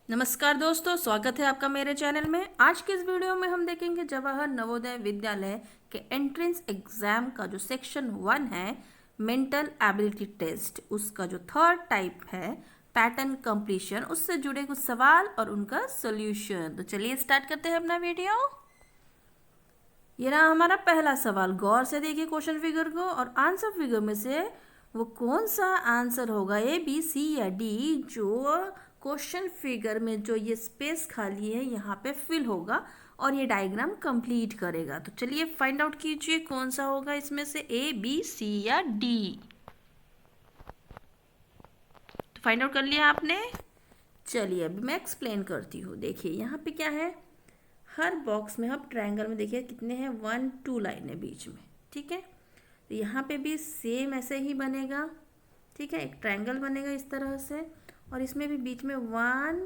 नमस्कार दोस्तों, स्वागत है आपका मेरे चैनल में। आज के इस वीडियो में हम देखेंगे जवाहर नवोदय विद्यालय के एंट्रेंस एग्जाम का जो सेक्शन 1 है, मेंटल एबिलिटी टेस्ट, उसका जो थर्ड टाइप है पैटर्न कंप्लीशन, उससे जुड़े कुछ सवाल और उनका सोल्यूशन। तो चलिए स्टार्ट करते हैं अपना वीडियो। ये रहा हमारा पहला सवाल। गौर से देखिए क्वेश्चन फिगर को और आंसर फिगर में से वो कौन सा आंसर होगा, ए बी सी या डी, जो क्वेश्चन फिगर में जो ये स्पेस खाली है यहाँ पे फिल होगा और ये डायग्राम कंप्लीट करेगा। तो चलिए फाइंड आउट कीजिए कौन सा होगा इसमें से, ए बी सी या डी। तो फाइंड आउट कर लिया आपने। चलिए अभी मैं एक्सप्लेन करती हूँ। देखिए यहाँ पे क्या है, हर बॉक्स में आप ट्रायंगल में देखिए कितने हैं, 1 2 लाइन है बीच में। ठीक है, तो यहाँ पे भी सेम ऐसे ही बनेगा। ठीक है, एक ट्रायंगल बनेगा इस तरह से और इसमें भी बीच में 1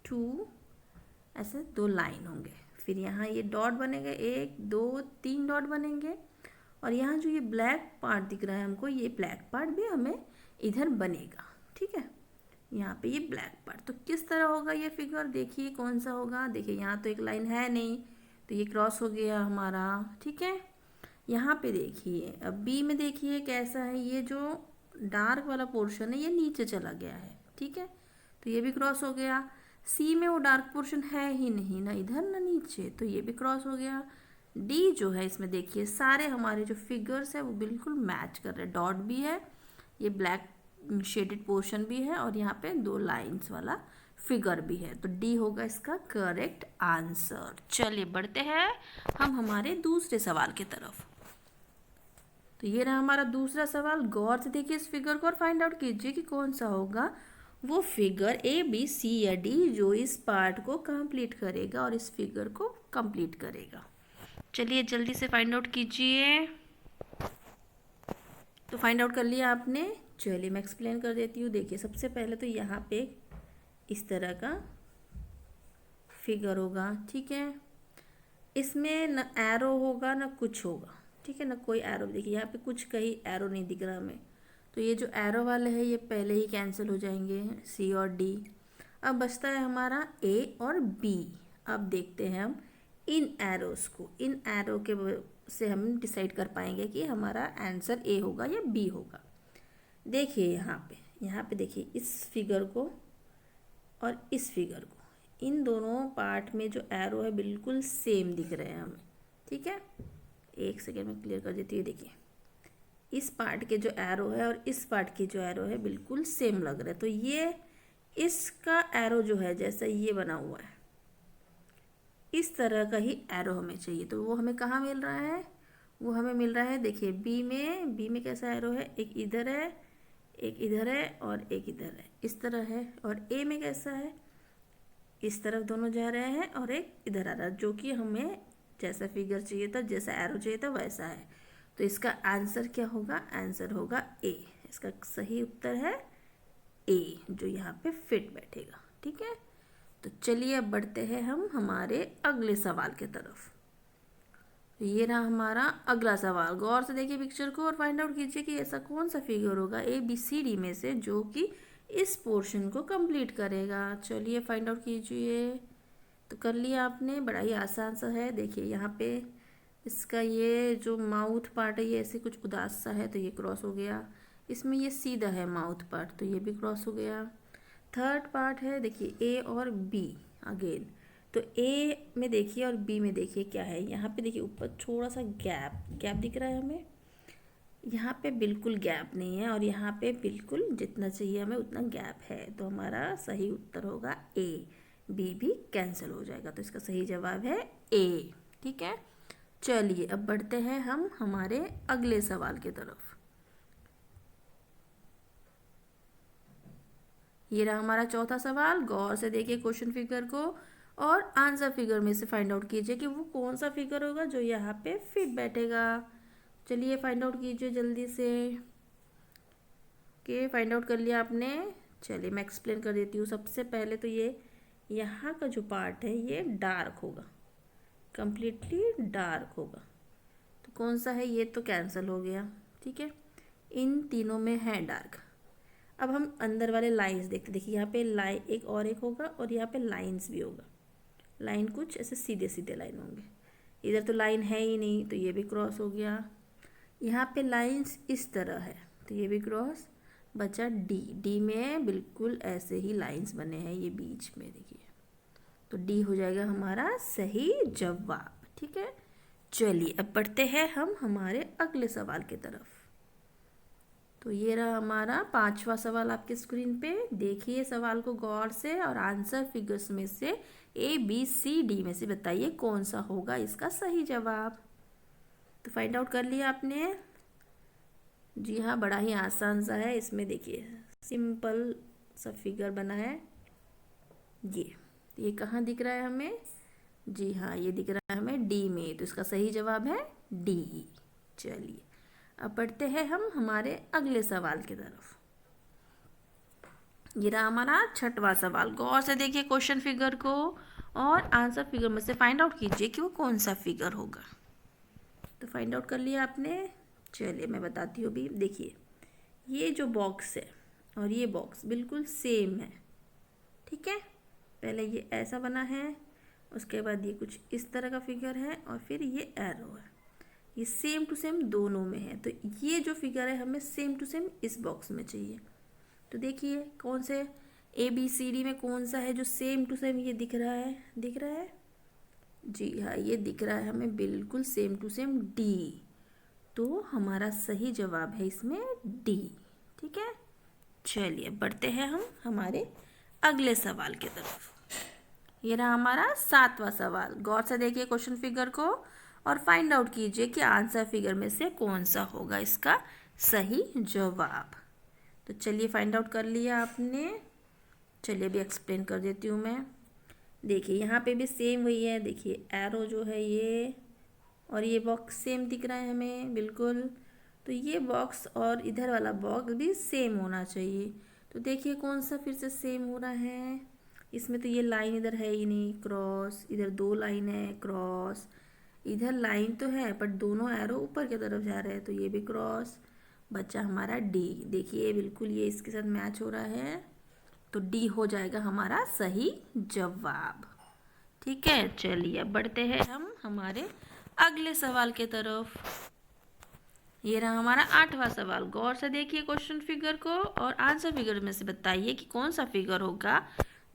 2 ऐसे 2 लाइन होंगे। फिर यहाँ ये डॉट बनेगा, 1 2 3 डॉट बनेंगे और यहाँ जो ये ब्लैक पार्ट दिख रहा है हमको, ये ब्लैक पार्ट भी हमें इधर बनेगा। ठीक है, यहाँ पे ये ब्लैक पार्ट। तो किस तरह होगा ये फिगर, देखिए कौन सा होगा। देखिए यहाँ तो एक लाइन है नहीं, तो ये क्रॉस हो गया हमारा। ठीक है, यहाँ पे देखिए अब बी में देखिए कैसा है, ये जो डार्क वाला पोर्शन है ये नीचे चला गया है। ठीक है, तो ये भी क्रॉस हो गया। सी में वो डार्क पोर्शन है ही नहीं, ना इधर ना नीचे, तो ये भी क्रॉस हो गया। डी जो है इसमें देखिए सारे हमारे जो फिगर्स है वो बिल्कुल मैच कर रहे हैं। डॉट भी है, ये ब्लैक शेडेड पोर्शन भी है और यहाँ पे 2 लाइंस वाला फिगर भी है। तो डी होगा इसका करेक्ट आंसर। चलिए बढ़ते हैं हम हमारे दूसरे सवाल की तरफ। तो ये रहा हमारा दूसरा सवाल। गौर से देखिए इस फिगर को और फाइंड आउट कीजिए कि कौन सा होगा वो फिगर, ए बी सी या डी, जो इस पार्ट को कंप्लीट करेगा और इस फिगर को कंप्लीट करेगा। चलिए जल्दी से फाइंड आउट कीजिए। तो फाइंड आउट कर लिया आपने। चलिए मैं एक्सप्लेन कर देती हूँ। देखिए सबसे पहले तो यहाँ पे इस तरह का फिगर होगा। ठीक है, इसमें न एरो होगा ना कुछ होगा। ठीक है ना, कोई एरो। देखिए यहाँ पे कुछ कहीं एरो नहीं दिख रहा हमें, तो ये जो एरो वाले हैं ये पहले ही कैंसिल हो जाएंगे, सी और डी। अब बचता है हमारा ए और बी। अब देखते हैं हम इन एरोस को, इन एरो के से हम डिसाइड कर पाएंगे कि हमारा आंसर ए होगा या बी होगा। देखिए यहाँ पे देखिए इस फिगर को और इस फिगर को, इन दोनों पार्ट में जो एरो है बिल्कुल सेम दिख रहे हैं हमें। ठीक है, एक सेकेंड में क्लियर कर देती हूँ। देखिए इस पार्ट के जो एरो है और इस पार्ट की जो एरो है बिल्कुल सेम लग रहा है। तो ये इसका एरो जो है जैसा ये बना हुआ है, इस तरह का ही एरो हमें चाहिए। तो वो हमें कहाँ मिल रहा है, वो हमें मिल रहा है देखिए बी में कैसा एरो है, एक इधर है, एक इधर है और एक इधर है, इस तरह है। और ए में कैसा है, इस तरफ दोनों जा रहे हैं और एक इधर आ रहा है, जो कि हमें जैसा फिगर चाहिए था, जैसा एरो चाहिए था वैसा है। तो इसका आंसर क्या होगा, आंसर होगा ए। इसका सही उत्तर है ए, जो यहाँ पे फिट बैठेगा। ठीक है, तो चलिए अब बढ़ते हैं हम हमारे अगले सवाल की तरफ। तो ये रहा हमारा अगला सवाल। गौर से देखिए पिक्चर को और फाइंड आउट कीजिए कि ऐसा कौन सा फिगर होगा ए बी सी डी में से जो कि इस पोर्शन को कंप्लीट करेगा। चलिए फाइंड आउट कीजिए। तो कर लिया आपने, बड़ा ही आसान सा है। देखिए यहाँ पे इसका ये जो माउथ पार्ट है ये ऐसे कुछ उदास सा है, तो ये क्रॉस हो गया। इसमें ये सीधा है माउथ पार्ट, तो ये भी क्रॉस हो गया। थर्ड पार्ट है देखिए ए और बी अगेन। तो ए में देखिए और बी में देखिए क्या है, यहाँ पे देखिए ऊपर थोड़ा सा गैप दिख रहा है हमें। यहाँ पे बिल्कुल गैप नहीं है और यहाँ पे बिल्कुल जितना चाहिए हमें उतना गैप है। तो हमारा सही उत्तर होगा ए, बी भी कैंसिल हो जाएगा। तो इसका सही जवाब है ए। ठीक है, चलिए अब बढ़ते हैं हम हमारे अगले सवाल की तरफ। ये रहा हमारा चौथा सवाल। गौर से देखिए क्वेश्चन फिगर को और आंसर फिगर में से फाइंड आउट कीजिए कि वो कौन सा फिगर होगा जो यहाँ पे फिट बैठेगा। चलिए फाइंड आउट कीजिए जल्दी से। कि फाइंड आउट कर लिया आपने। चलिए मैं एक्सप्लेन कर देती हूँ। सबसे पहले तो ये यहाँ का जो पार्ट है ये डार्क होगा, कम्प्लीटली डार्क होगा। तो कौन सा है, ये तो कैंसिल हो गया। ठीक है, इन तीनों में है डार्क। अब हम अंदर वाले लाइंस देखते, देखिए यहाँ पे लाइन एक होगा और यहाँ पे लाइंस भी होगा। लाइन कुछ ऐसे सीधे सीधे लाइन होंगे, इधर तो लाइन है ही नहीं तो ये भी क्रॉस हो गया। यहाँ पे लाइंस इस तरह है तो ये भी क्रॉस, बचा डी। डी में बिल्कुल ऐसे ही लाइंस बने हैं ये बीच में, देखिए, तो डी हो जाएगा हमारा सही जवाब। ठीक है, चलिए अब बढ़ते हैं हम हमारे अगले सवाल की तरफ। तो ये रहा हमारा 5वां सवाल आपके स्क्रीन पे। देखिए सवाल को गौर से और आंसर फिगर्स में से ABCD में से बताइए कौन सा होगा इसका सही जवाब। तो फाइंड आउट कर लिया आपने? जी हाँ, बड़ा ही आसान सा है। इसमें देखिए सिंपल सा फिगर बना है, ये कहाँ दिख रहा है हमें? जी हाँ, ये दिख रहा है हमें डी में, तो इसका सही जवाब है डी। चलिए अब बढ़ते हैं हम हमारे अगले सवाल की तरफ। ये रहा हमारा 6वां सवाल। गौर से देखिए क्वेश्चन फिगर को और आंसर फिगर में से फाइंड आउट कीजिए कि वो कौन सा फिगर होगा। तो फाइंड आउट कर लिया आपने? चलिए मैं बताती हूँ अभी। देखिए ये जो बॉक्स है और ये बॉक्स बिल्कुल सेम है। ठीक है, पहले ये ऐसा बना है, उसके बाद ये कुछ इस तरह का फिगर है और फिर ये एरो है। ये सेम टू सेम दोनों में है, तो ये जो फिगर है हमें सेम टू सेम इस बॉक्स में चाहिए। तो देखिए कौन से ABCD में कौन सा है जो सेम टू सेम ये दिख रहा है? दिख रहा है? जी हाँ, ये दिख रहा है हमें बिल्कुल सेम टू सेम डी। तो हमारा सही जवाब है इसमें डी। ठीक है, चलिए बढ़ते हैं हम हमारे अगले सवाल की तरफ। ये रहा हमारा 7वां सवाल। गौर से देखिए क्वेश्चन फिगर को और फाइंड आउट कीजिए कि आंसर फिगर में से कौन सा होगा इसका सही जवाब। तो चलिए फाइंड आउट कर लिया आपने? चलिए अभी एक्सप्लेन कर देती हूँ मैं। देखिए यहाँ पे भी सेम वही है, देखिए एरो जो है ये और ये बॉक्स सेम दिख रहा है हमें बिल्कुल। तो ये बॉक्स और इधर वाला बॉक्स भी सेम होना चाहिए। तो देखिए कौन सा फिर से सेम हो रहा है? इसमें तो ये लाइन इधर है ही नहीं, क्रॉस, इधर 2 लाइन है क्रॉस, इधर लाइन तो है पर दोनों एरो ऊपर की तरफ जा रहे हैं तो ये भी क्रॉस, बचा हमारा डी। देखिए बिल्कुल ये इसके साथ मैच हो रहा है, तो डी हो जाएगा हमारा सही जवाब। ठीक है, चलिए अब बढ़ते हैं हम हमारे अगले सवाल के तरफ। ये रहा हमारा 8वां सवाल। गौर से देखिए क्वेश्चन फिगर को और आंसर फिगर में से बताइए कि कौन सा फिगर होगा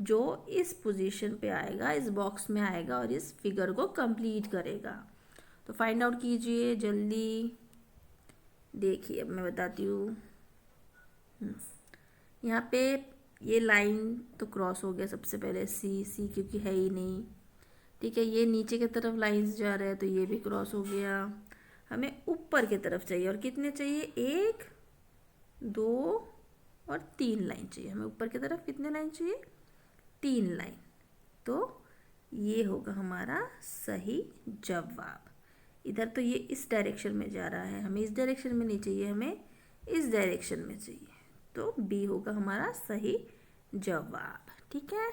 जो इस पोजीशन पे आएगा, इस बॉक्स में आएगा और इस फिगर को कंप्लीट करेगा। तो फाइंड आउट कीजिए जल्दी। देखिए अब मैं बताती हूँ। यहाँ पे ये लाइन तो क्रॉस हो गया सबसे पहले, सी क्योंकि है ही नहीं। ठीक है, ये नीचे की तरफ लाइंस जा रहे हैं तो ये भी क्रॉस हो गया। हमें ऊपर की तरफ चाहिए और कितने चाहिए? 1 2 और 3 लाइन चाहिए हमें ऊपर की तरफ। कितने लाइन चाहिए? 3 लाइन। तो ये होगा हमारा सही जवाब। इधर तो ये इस डायरेक्शन में जा रहा है, हमें इस डायरेक्शन में नहीं चाहिए, हमें इस डायरेक्शन में चाहिए। तो बी होगा हमारा सही जवाब। ठीक है,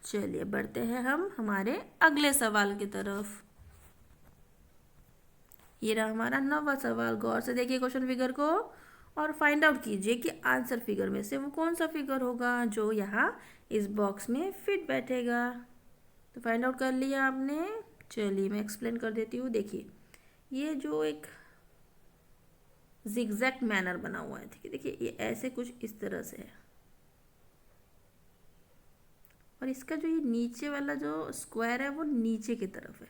चलिए बढ़ते हैं हम हमारे अगले सवाल की तरफ। ये रहा हमारा 9वां सवाल। गौर से देखिए क्वेश्चन फिगर को और फाइंड आउट कीजिए कि आंसर फिगर में से वो कौन सा फिगर होगा जो यहाँ इस बॉक्स में फिट बैठेगा। तो फाइंड आउट कर लिया आपने? चलिए मैं एक्सप्लेन कर देती हूँ। देखिए ये जो एक जिगजैग मैनर बना हुआ है, ठीक है, देखिए ये ऐसे कुछ इस तरह से है और इसका जो ये नीचे वाला जो स्क्वायर है वो नीचे की तरफ है।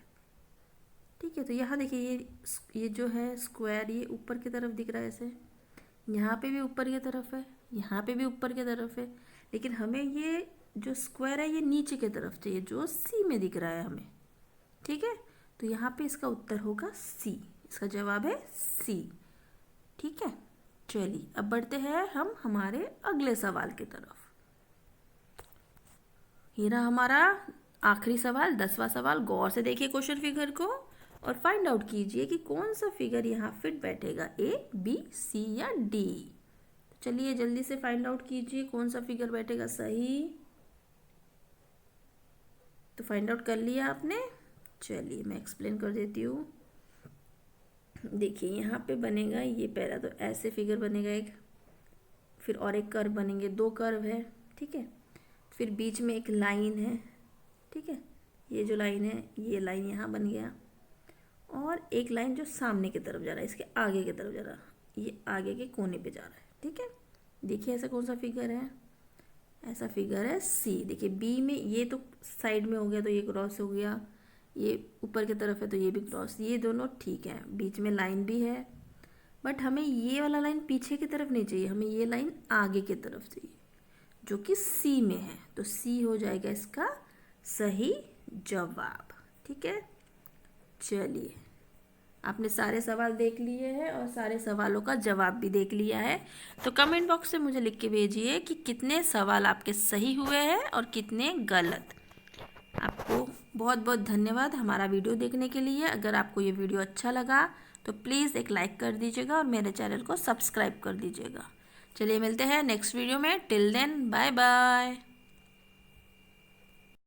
ठीक है, तो यहाँ देखिए ये जो है स्क्वायर ये ऊपर की तरफ दिख रहा है ऐसे, यहाँ पे भी ऊपर की तरफ है, यहाँ पे भी ऊपर की तरफ है, लेकिन हमें ये जो स्क्वायर है ये नीचे की तरफ चाहिए जो सी में दिख रहा है हमें। ठीक है, तो यहाँ पे इसका उत्तर होगा सी, इसका जवाब है सी। ठीक है, चलिए अब बढ़ते हैं हम हमारे अगले सवाल की तरफ। ये रहा हमारा आखिरी सवाल, 10वां सवाल। गौर से देखिए क्वेश्चन फिगर को और फाइंड आउट कीजिए कि कौन सा फिगर यहाँ फिट बैठेगा, ए बी सी या डी। चलिए जल्दी से फाइंड आउट कीजिए कौन सा फिगर बैठेगा सही। तो फाइंड आउट कर लिया आपने? चलिए मैं एक्सप्लेन कर देती हूँ। देखिए यहाँ पे बनेगा ये, पहला तो ऐसे फिगर बनेगा एक, फिर और एक कर्व बनेंगे, 2 कर्व है, ठीक है। फिर बीच में एक लाइन है, ठीक है, ये जो लाइन है ये लाइन यहाँ बन गया, और एक लाइन जो सामने की तरफ जा रहा है, इसके आगे की तरफ जा रहा है, ये आगे के कोने पे जा रहा है, ठीक है। देखिए ऐसा कौन सा फिगर है, ऐसा फिगर है सी। देखिए बी में ये तो साइड में हो गया तो ये क्रॉस हो गया, ये ऊपर की तरफ है तो ये भी क्रॉस, ये दोनों ठीक है, बीच में लाइन भी है, बट हमें ये वाला लाइन पीछे की तरफ नहीं चाहिए, हमें ये लाइन आगे की तरफ चाहिए जो कि सी में है, तो सी हो जाएगा इसका सही जवाब, ठीक है। चलिए आपने सारे सवाल देख लिए हैं और सारे सवालों का जवाब भी देख लिया है, तो कमेंट बॉक्स में मुझे लिख के भेजिए कि कितने सवाल आपके सही हुए हैं और कितने गलत। आपको बहुत बहुत धन्यवाद हमारा वीडियो देखने के लिए। अगर आपको ये वीडियो अच्छा लगा तो प्लीज़ एक लाइक कर दीजिएगा और मेरे चैनल को सब्सक्राइब कर दीजिएगा। चलिए मिलते हैं नेक्स्ट वीडियो में, टिल देन बाय बाय।